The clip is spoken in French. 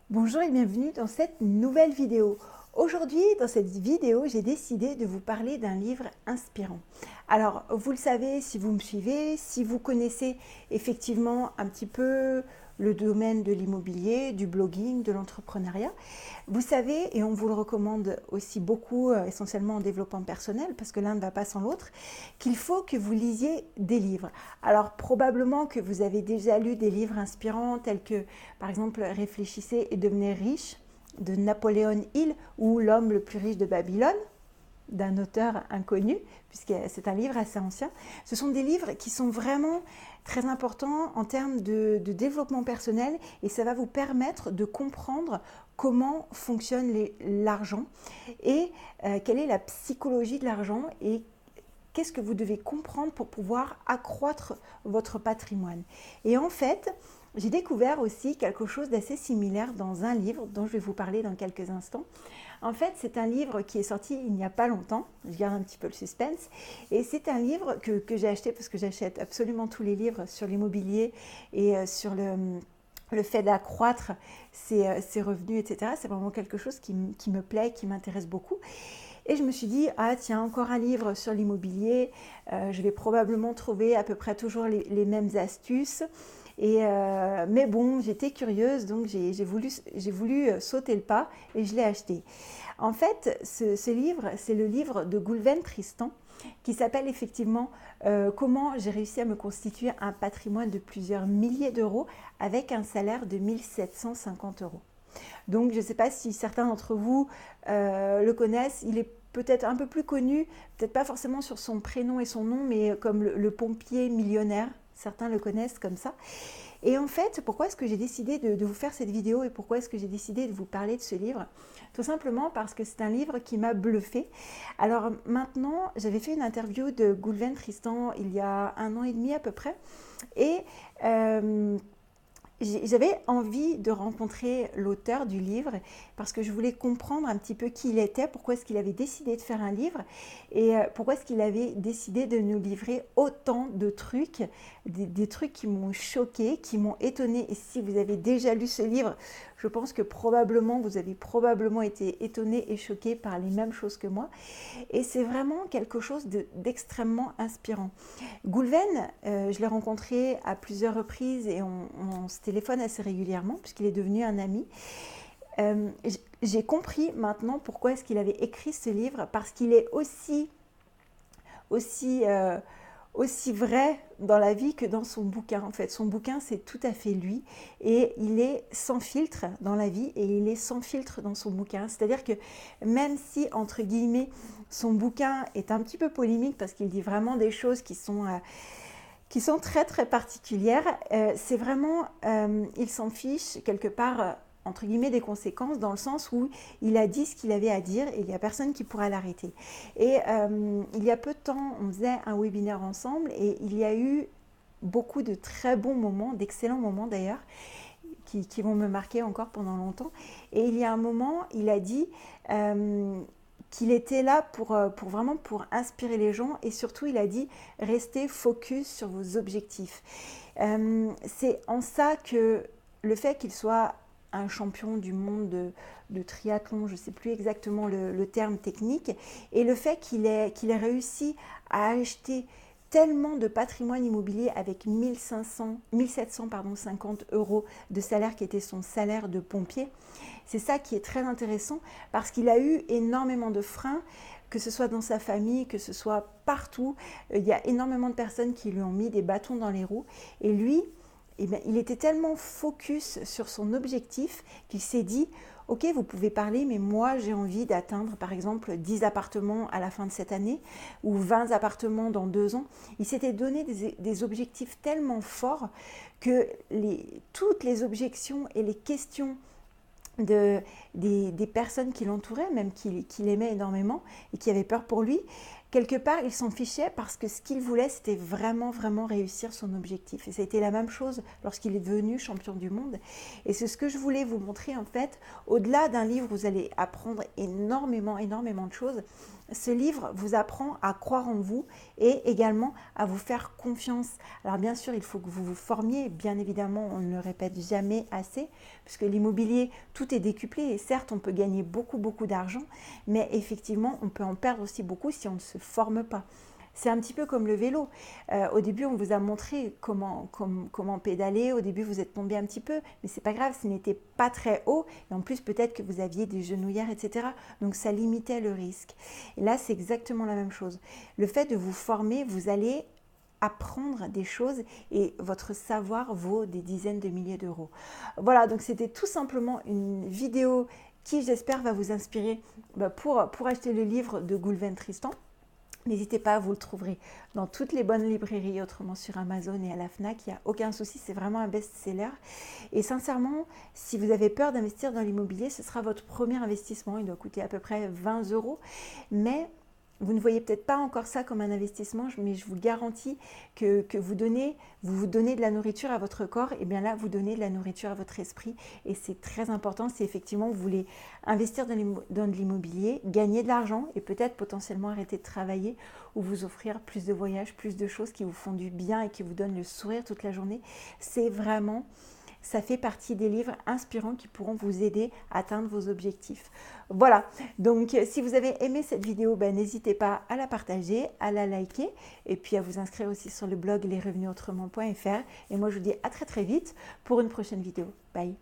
Bonjour et bienvenue dans cette nouvelle vidéo. Aujourd'hui, dans cette vidéo, j'ai décidé de vous parler d'un livre inspirant. Alors, vous le savez si vous me suivez, si vous connaissez effectivement un petit peu le domaine de l'immobilier, du blogging, de l'entrepreneuriat, vous savez, et on vous le recommande aussi beaucoup, essentiellement en développement personnel, parce que l'un ne va pas sans l'autre, qu'il faut que vous lisiez des livres. Alors, probablement que vous avez déjà lu des livres inspirants tels que, par exemple, Réfléchissez et devenez riche de Napoléon Hill ou L'homme le plus riche de Babylone d'un auteur inconnu, puisque c'est un livre assez ancien. Ce sont des livres qui sont vraiment très importants en termes de développement personnel et ça va vous permettre de comprendre comment fonctionne l'argent et quelle est la psychologie de l'argent et qu'est-ce que vous devez comprendre pour pouvoir accroître votre patrimoine. Et en fait, j'ai découvert aussi quelque chose d'assez similaire dans un livre dont je vais vous parler dans quelques instants. En fait, c'est un livre qui est sorti il n'y a pas longtemps, je garde un petit peu le suspense, et c'est un livre que j'ai acheté parce que j'achète absolument tous les livres sur l'immobilier et sur le fait d'accroître ses revenus, etc. C'est vraiment quelque chose qui me plaît, qui m'intéresse beaucoup. Et je me suis dit, ah tiens, encore un livre sur l'immobilier, je vais probablement trouver à peu près toujours les mêmes astuces. Mais bon, j'étais curieuse, donc j'ai voulu sauter le pas et je l'ai acheté. En fait, ce livre, c'est le livre de Goulven Tristan qui s'appelle effectivement Comment j'ai réussi à me constituer un patrimoine de plusieurs milliers d'euros avec un salaire de 1750 euros. Donc je ne sais pas si certains d'entre vous le connaissent, il est peut-être un peu plus connu, peut-être pas forcément sur son prénom et son nom, mais comme le pompier millionnaire, certains le connaissent comme ça. Et en fait, pourquoi est-ce que j'ai décidé de vous faire cette vidéo et pourquoi est-ce que j'ai décidé de vous parler de ce livre? Tout simplement parce que c'est un livre qui m'a bluffé. Alors maintenant, j'avais fait une interview de Goulven Tristan il y a 1 an et demi à peu près. Et j'avais envie de rencontrer l'auteur du livre parce que je voulais comprendre un petit peu qui il était, pourquoi est-ce qu'il avait décidé de faire un livre et pourquoi est-ce qu'il avait décidé de nous livrer autant de trucs, des trucs qui m'ont choqué, qui m'ont étonné. Et si vous avez déjà lu ce livre, je pense que probablement vous avez probablement été étonné et choqué par les mêmes choses que moi. Et c'est vraiment quelque chose d'extrêmement inspirant. Goulven, je l'ai rencontré à plusieurs reprises et on se téléphone assez régulièrement puisqu'il est devenu un ami. J'ai compris maintenant pourquoi est-ce qu'il avait écrit ce livre, parce qu'il est aussi, aussi vrai dans la vie que dans son bouquin. En fait, son bouquin, c'est tout à fait lui et il est sans filtre dans la vie et il est sans filtre dans son bouquin. C'est-à-dire que même si, entre guillemets, son bouquin est un petit peu polémique parce qu'il dit vraiment des choses qui sont très très particulières, c'est vraiment, il s'en fiche quelque part, entre guillemets, des conséquences, dans le sens où il a dit ce qu'il avait à dire et il n'y a personne qui pourra l'arrêter. Et il y a peu de temps, on faisait un webinaire ensemble et il y a eu beaucoup de très bons moments, d'excellents moments d'ailleurs, qui vont me marquer encore pendant longtemps. Et il y a un moment, il a dit qu'il était là pour vraiment pour inspirer les gens et surtout il a dit restez focus sur vos objectifs. C'est en ça que le fait qu'il soit un champion du monde de triathlon, je ne sais plus exactement le terme technique, et le fait qu'il ait réussi à acheter tellement de patrimoine immobilier avec 1750 euros de salaire qui était son salaire de pompier. C'est ça qui est très intéressant parce qu'il a eu énormément de freins, que ce soit dans sa famille, que ce soit partout. Il y a énormément de personnes qui lui ont mis des bâtons dans les roues et lui, eh bien, il était tellement focus sur son objectif qu'il s'est dit « Ok, vous pouvez parler, mais moi j'ai envie d'atteindre par exemple 10 appartements à la fin de cette année ou 20 appartements dans 2 ans. » Il s'était donné des objectifs tellement forts que toutes les objections et les questions des personnes qui l'entouraient, même qui l'aimaient énormément et qui avaient peur pour lui, quelque part, il s'en fichait parce que ce qu'il voulait, c'était vraiment, vraiment réussir son objectif. Et ça a été la même chose lorsqu'il est devenu champion du monde. Et c'est ce que je voulais vous montrer, en fait. Au-delà d'un livre, vous allez apprendre énormément, énormément de choses. ce livre vous apprend à croire en vous et également à vous faire confiance. Alors bien sûr, il faut que vous vous formiez, bien évidemment, on ne le répète jamais assez, puisque l'immobilier, tout est décuplé et certes, on peut gagner beaucoup d'argent, mais effectivement, on peut en perdre aussi beaucoup si on ne se forme pas. C'est un petit peu comme le vélo. Au début, on vous a montré comment pédaler. Au début, vous êtes tombé un petit peu, mais c'est pas grave, ce n'était pas très haut. Et en plus, peut-être que vous aviez des genouillères, etc. Donc, ça limitait le risque. Et là, c'est exactement la même chose. Le fait de vous former, vous allez apprendre des choses et votre savoir vaut des dizaines de milliers d'euros. Voilà, donc c'était tout simplement une vidéo qui, j'espère, va vous inspirer pour acheter le livre de Goulven Tristan. N'hésitez pas, vous le trouverez dans toutes les bonnes librairies, autrement sur Amazon et à la FNAC, il n'y a aucun souci, c'est vraiment un best-seller. Et sincèrement, si vous avez peur d'investir dans l'immobilier, ce sera votre premier investissement, il doit coûter à peu près 20 euros, mais vous ne voyez peut-être pas encore ça comme un investissement, mais je vous garantis que vous vous donnez de la nourriture à votre corps, et bien là, vous donnez de la nourriture à votre esprit. Et c'est très important si effectivement vous voulez investir dans de l'immobilier, gagner de l'argent et peut-être potentiellement arrêter de travailler ou vous offrir plus de voyages, plus de choses qui vous font du bien et qui vous donnent le sourire toute la journée. C'est vraiment... Ça fait partie des livres inspirants qui pourront vous aider à atteindre vos objectifs. Voilà, donc si vous avez aimé cette vidéo, n'hésitez pas à la partager, à la liker et puis à vous inscrire aussi sur le blog lesrevenusautrement.fr. Et moi, je vous dis à très vite pour une prochaine vidéo. Bye.